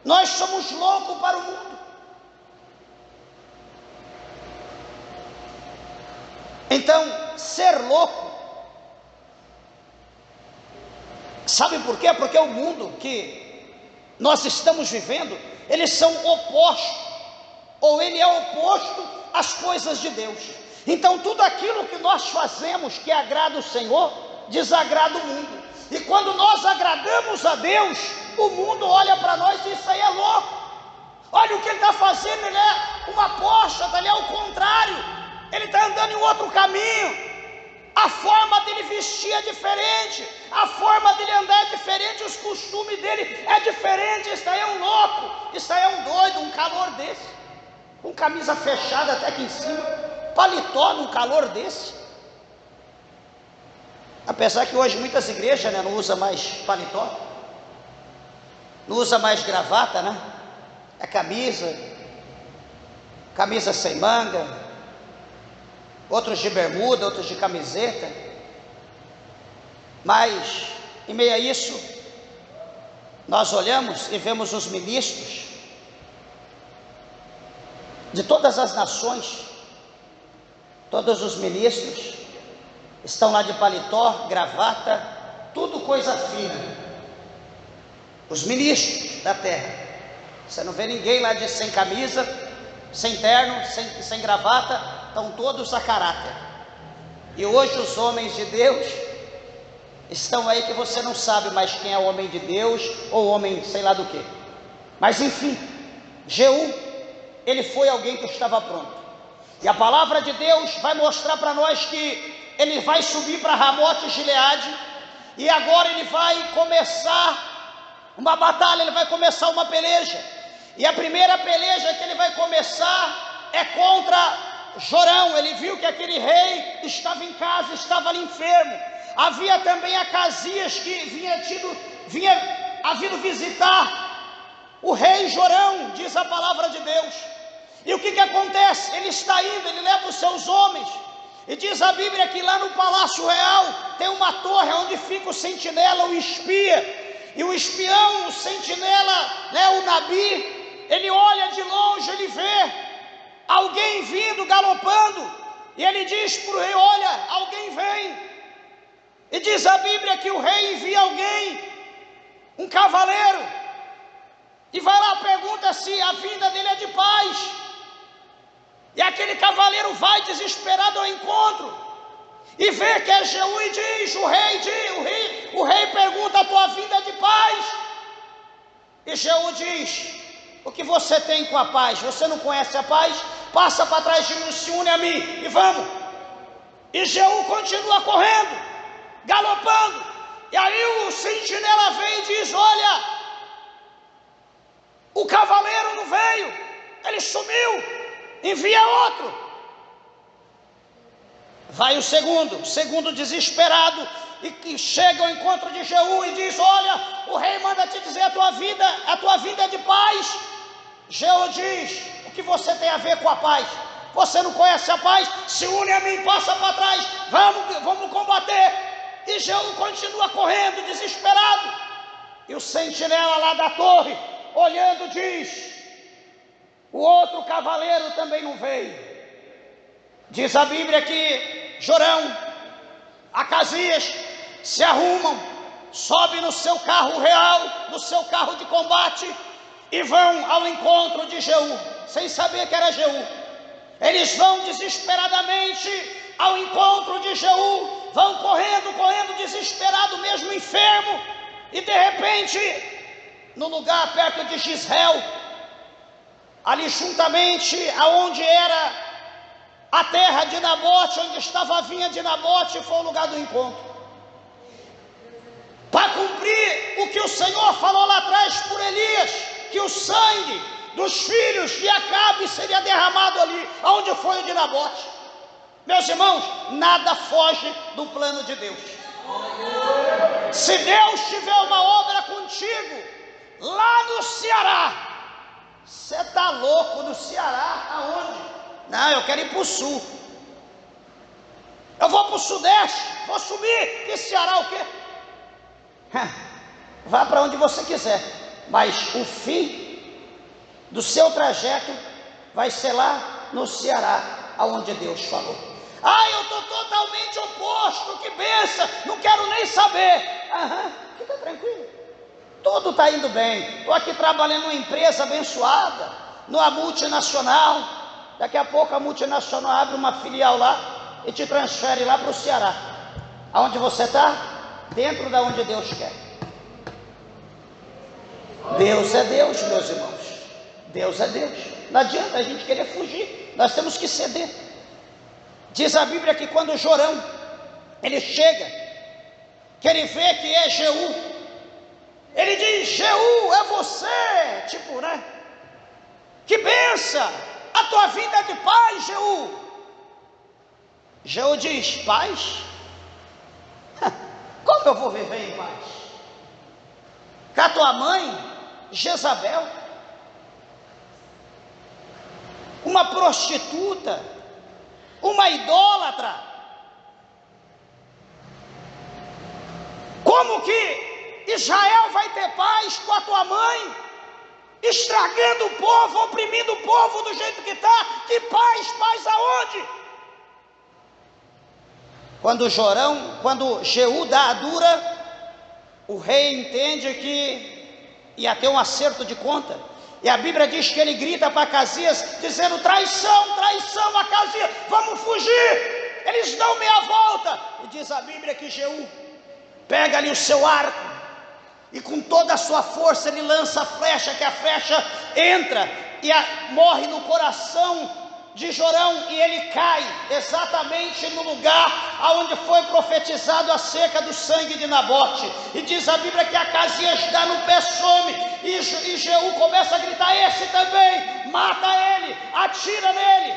nós somos loucos para o mundo. Então, ser louco, sabe por quê? Porque o mundo que nós estamos vivendo, eles são opostos, ou ele é oposto às coisas de Deus. Então tudo aquilo que nós fazemos que agrada o Senhor, desagrada o mundo. E quando nós agradamos a Deus, o mundo olha para nós e diz: isso aí é louco, olha o que ele está fazendo, ele é uma apóstata, ele é o contrário, ele está andando em outro caminho, a forma dele vestir é diferente, a forma dele andar é diferente, os costumes dele é diferente. Isso aí é um louco, isso aí é um doido, um calor desse, com camisa fechada até aqui em cima, paletó num calor desse. Apesar que hoje muitas igrejas, né, não usam mais paletó, não usa mais gravata, né? É camisa sem manga, outros de bermuda, outros de camiseta. Mas em meio a isso, nós olhamos e vemos os ministros de todas as nações, todos os ministros estão lá de paletó, gravata, tudo coisa fina. Os ministros da terra, você não vê ninguém lá sem camisa, sem terno, sem gravata, estão todos a caráter. E hoje os homens de Deus estão aí que você não sabe mais quem é o homem de Deus ou homem sei lá do que. Mas enfim, Jeú, ele foi alguém que estava pronto. E a palavra de Deus vai mostrar para nós que ele vai subir para Ramote Gileade, e agora ele vai começar uma batalha, ele vai começar uma peleja. E a primeira peleja que ele vai começar é contra Jorão. Ele viu que aquele rei estava em casa, estava ali enfermo. Havia também Acasias que vinha havido visitar o rei Jorão, diz a palavra de Deus. E o que acontece? Ele está indo, ele leva os seus homens, e diz a Bíblia que lá no Palácio Real tem uma torre onde fica o sentinela, o espia. E o espião, o sentinela, o Nabi, ele olha de longe, ele vê alguém vindo, galopando, e ele diz para o rei: olha, alguém vem. E diz a Bíblia que o rei envia alguém, um cavaleiro, e vai lá, pergunta se a vinda dele é de paz. E aquele cavaleiro vai desesperado ao encontro, e vê que é Jeú, e diz: o rei pergunta: a tua vinda é de paz? E Jeú diz: o que você tem com a paz? Você não conhece a paz? Passa para trás de mim, se une a mim e vamos. E Jeú continua correndo, galopando, e aí o sentinela vem e diz: olha, o cavaleiro não veio, ele sumiu, envia outro. Vai o segundo desesperado, e que chega ao encontro de Jeú e diz: olha, o rei manda te dizer a tua vida é de paz. Jeú diz: o que você tem a ver com a paz? Você não conhece a paz? Se une a mim, passa para trás, vamos combater. E Jeú continua correndo, desesperado. E o sentinela lá da torre, olhando, diz: o outro cavaleiro também não veio. Diz a Bíblia que Jorão, Acasias se arrumam, sobem no seu carro real, no seu carro de combate, e vão ao encontro de Jeú, sem saber que era Jeú. Eles vão desesperadamente ao encontro de Jeú, vão correndo desesperado, mesmo enfermo, e de repente, no lugar perto de Gisrael, ali juntamente aonde era a terra de Nabote, onde estava a vinha de Nabote, foi o lugar do encontro. Para cumprir o que o Senhor falou lá atrás por Elias, que o sangue dos filhos de Acabe seria derramado ali, onde foi o de Nabote. Meus irmãos, nada foge do plano de Deus. Se Deus tiver uma obra contigo, lá no Ceará, você está louco? No Ceará? Aonde? Não, eu quero ir para o sul. Eu vou para o sudeste, vou subir. Que Ceará o quê? Vá para onde você quiser, mas o fim do seu trajeto vai ser lá no Ceará, aonde Deus falou. Eu estou totalmente oposto, que benção, não quero nem saber. Fica tranquilo, tudo está indo bem. Estou aqui trabalhando numa empresa abençoada, numa multinacional. Daqui a pouco a multinacional abre uma filial lá e te transfere lá para o Ceará. Aonde você está? Dentro da onde Deus quer. Deus é Deus, meus irmãos. Deus é Deus. Não adianta a gente querer fugir, nós temos que ceder. Diz a Bíblia que quando Jorão, ele chega, que ele vê que é Jeú, ele diz: Jeú, é você, tipo, né? Que benção, a tua vida é de paz, Jeú. Jeú diz: paz? Como eu vou viver em paz? Com a tua mãe, Jezabel, uma prostituta, uma idólatra. Como que Israel vai ter paz com a tua mãe, estragando o povo, oprimindo o povo do jeito que está? Que paz aonde? Quando Jeú dá a dura, o rei entende que ia ter um acerto de conta, e a Bíblia diz que ele grita para Acasias, dizendo: traição, traição, Acasias, vamos fugir, eles dão meia volta. E diz a Bíblia que Jeú pega ali o seu arco, e com toda a sua força ele lança a flecha, que a flecha entra e morre no coração de Jorão, e ele cai exatamente no lugar aonde foi profetizado acerca do sangue de Nabote. E diz a Bíblia que Acasias dá no pé, some, e Jeú começa a gritar: esse também, mata ele, atira nele.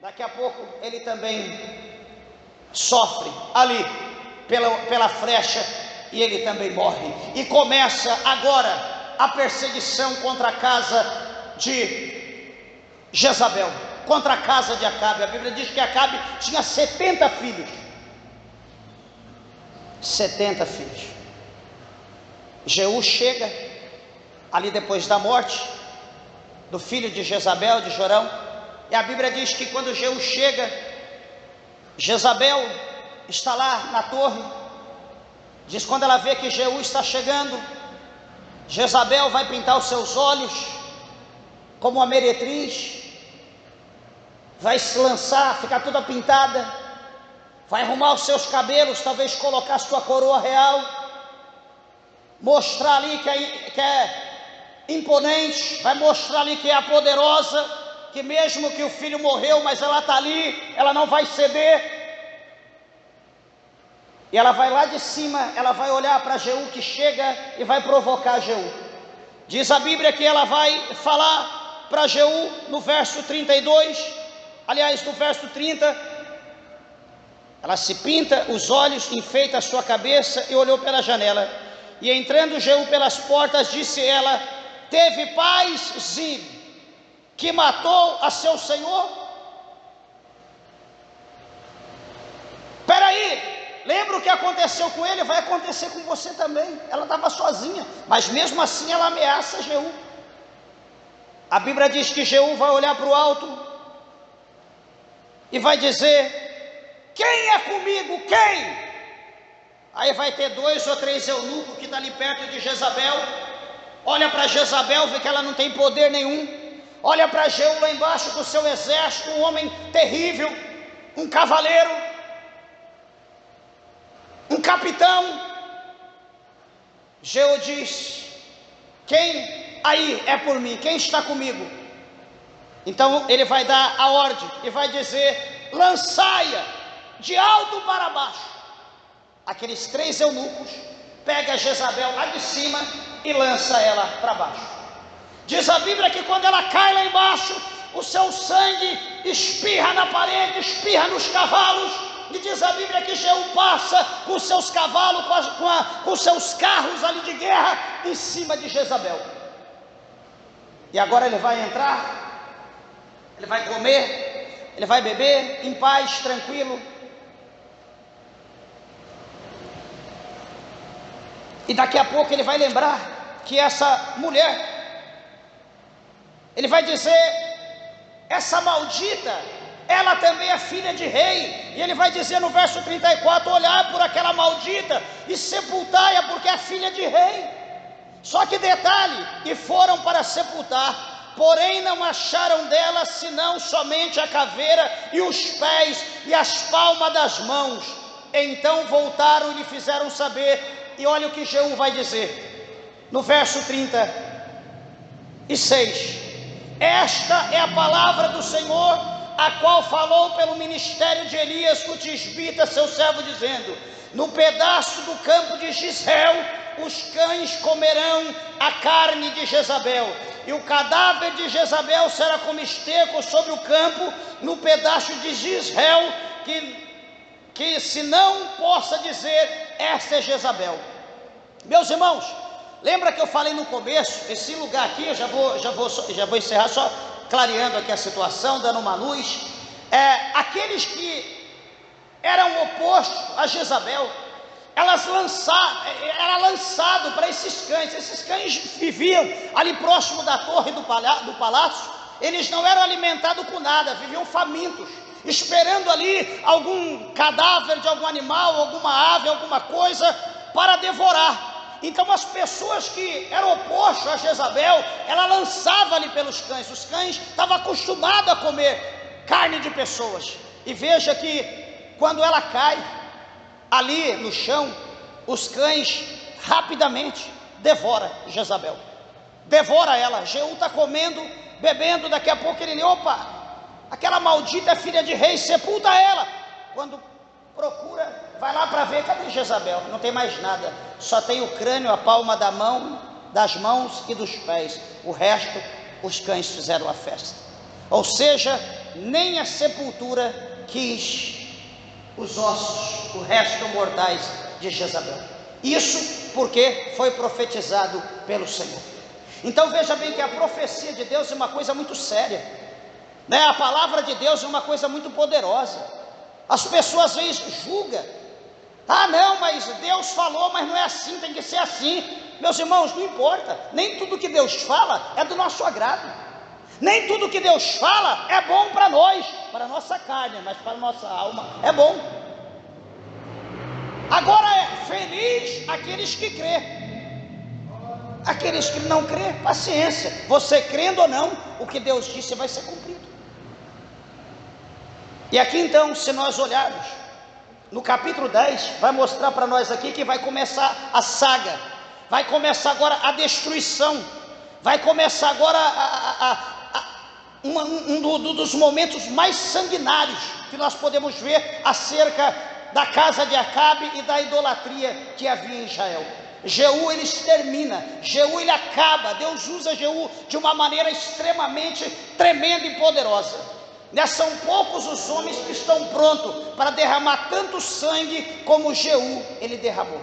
Daqui a pouco ele também sofre ali pela flecha, e ele também morre. E começa agora a perseguição contra a casa de Jezabel, contra a casa de Acabe. A Bíblia diz que Acabe tinha 70 filhos. 70 filhos. Jeú chega ali depois da morte do filho de Jezabel, de Jorão, e a Bíblia diz que quando Jeú chega, Jezabel está lá na torre. Diz, quando ela vê que Jeú está chegando, Jezabel vai pintar os seus olhos como uma meretriz, vai se lançar, ficar toda pintada, vai arrumar os seus cabelos, talvez colocar sua coroa real, mostrar ali que é imponente, vai mostrar ali que é a poderosa, que mesmo que o filho morreu, mas ela está ali, ela não vai ceder. E ela vai lá de cima, ela vai olhar para Jeú que chega e vai provocar Jeú. Diz a Bíblia que ela vai falar para Jeú no verso 32, aliás, no verso 30, ela se pinta os olhos, enfeita a sua cabeça e olhou pela janela. E entrando Jeú pelas portas, disse ela: teve paz Zib, que matou a seu senhor? Espera aí, lembra o que aconteceu com ele? Vai acontecer com você também. Ela estava sozinha, mas mesmo assim ela ameaça Jeú. A Bíblia diz que Jeú vai olhar para o alto e vai dizer: quem é comigo? Quem? Aí vai ter 2 ou 3 eunucos que estão ali perto de Jezabel. Olha para Jezabel, vê que ela não tem poder nenhum. Olha para Jeú lá embaixo com o seu exército, um homem terrível, um cavaleiro, um capitão. Jeú diz: quem aí é por mim? Quem está comigo? Então ele vai dar a ordem e vai dizer: lançai-a de alto para baixo. Aqueles 3 eunucos pegam Jezabel lá de cima e lança ela para baixo. Diz a Bíblia que quando ela cai lá embaixo, o seu sangue espirra na parede, espirra nos cavalos. E diz a Bíblia que Jeú passa com seus cavalos, com seus carros ali de guerra em cima de Jezabel. E agora ele vai entrar, ele vai comer, ele vai beber em paz, tranquilo. E daqui a pouco ele vai lembrar que essa mulher, ele vai dizer: essa maldita, ela também é filha de rei. E ele vai dizer no verso 34: olhai por aquela maldita e sepultai-a, porque é filha de rei. Só que detalhe: e foram para sepultar, porém não acharam dela senão somente a caveira e os pés e as palmas das mãos. Então voltaram e lhe fizeram saber. E olha o que Jeú vai dizer no verso 36: esta é a palavra do Senhor, a qual falou pelo ministério de Elias, o tisbita, seu servo, dizendo: no pedaço do campo de Gisel os cães comerão a carne de Jezabel, e o cadáver de Jezabel será como esterco sobre o campo, no pedaço de Gisel, que se não possa dizer: esta é Jezabel. Meus irmãos, lembra que eu falei no começo, esse lugar aqui, eu já vou encerrar só clareando aqui a situação, dando uma luz. Aqueles que eram opostos a Jezabel, era lançado para esses cães viviam ali próximo da torre do palácio, eles não eram alimentados com nada, viviam famintos, esperando ali algum cadáver de algum animal, alguma ave, alguma coisa para devorar. Então as pessoas que eram opostas a Jezabel, ela lançava ali pelos cães, os cães estavam acostumados a comer carne de pessoas, e veja que quando ela cai ali no chão, os cães rapidamente devoram Jezabel, devora ela. Jeú está comendo, bebendo, daqui a pouco ele, opa, aquela maldita filha de rei, sepulta ela. Quando procura, vai lá para ver, cadê Jezabel? Não tem mais nada, só tem o crânio, a palma das mãos e dos pés, o resto os cães fizeram a festa. Ou seja, nem a sepultura quis os ossos, o resto mortais de Jezabel. Isso porque foi profetizado pelo Senhor. Então veja bem que a profecia de Deus é uma coisa muito séria, né? A palavra de Deus é uma coisa muito poderosa. As pessoas às vezes julgam, não, mas Deus falou, mas não é assim, tem que ser assim. Meus irmãos, não importa, nem tudo que Deus fala é do nosso agrado, nem tudo que Deus fala é bom para nós, para a nossa carne, mas para a nossa alma é bom. Agora é feliz aqueles que crê, aqueles que não crê, paciência, você crendo ou não, o que Deus disse vai ser cumprido. E aqui então, se nós olharmos no capítulo 10, vai mostrar para nós aqui que vai começar a saga, vai começar agora a destruição, vai começar agora um dos momentos mais sanguinários que nós podemos ver acerca da casa de Acabe e da idolatria que havia em Israel. Jeú ele extermina, Jeú ele acaba, Deus usa Jeú de uma maneira extremamente tremenda e poderosa. São poucos os homens que estão prontos para derramar tanto sangue como Jeú ele derramou.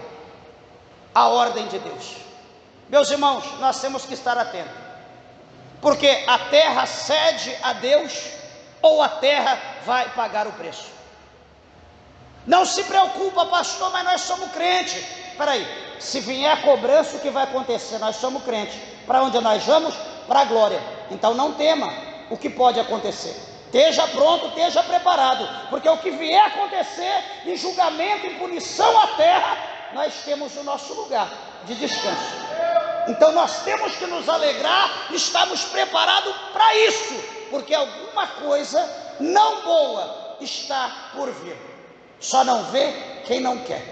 A ordem de Deus. Meus irmãos, nós temos que estar atentos, porque a terra cede a Deus ou a terra vai pagar o preço. Não se preocupa, pastor, mas nós somos crentes. Espera aí, se vier a cobrança, o que vai acontecer? Nós somos crentes. Para onde nós vamos? Para a glória. Então não tema o que pode acontecer. Esteja pronto, esteja preparado, porque o que vier a acontecer em julgamento, em punição à terra, nós temos o nosso lugar de descanso. Então nós temos que nos alegrar, estamos preparados para isso, porque alguma coisa não boa está por vir. Só não vê quem não quer,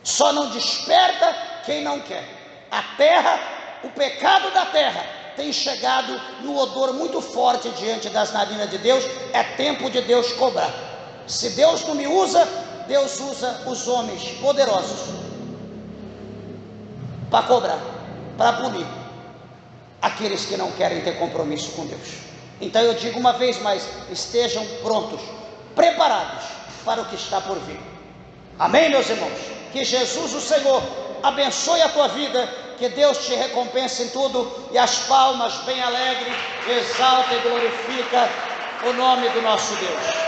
só não desperta quem não quer. A terra, o pecado da terra tem chegado no odor muito forte diante das narinas de Deus. É tempo de Deus cobrar. Se Deus não me usa, Deus usa os homens poderosos para cobrar, para punir aqueles que não querem ter compromisso com Deus. Então eu digo uma vez mais, estejam prontos, preparados para o que está por vir. Amém, meus irmãos? Que Jesus, o Senhor, abençoe a tua vida, que Deus te recompense em tudo, e as palmas bem alegres exalta e glorifica o nome do nosso Deus.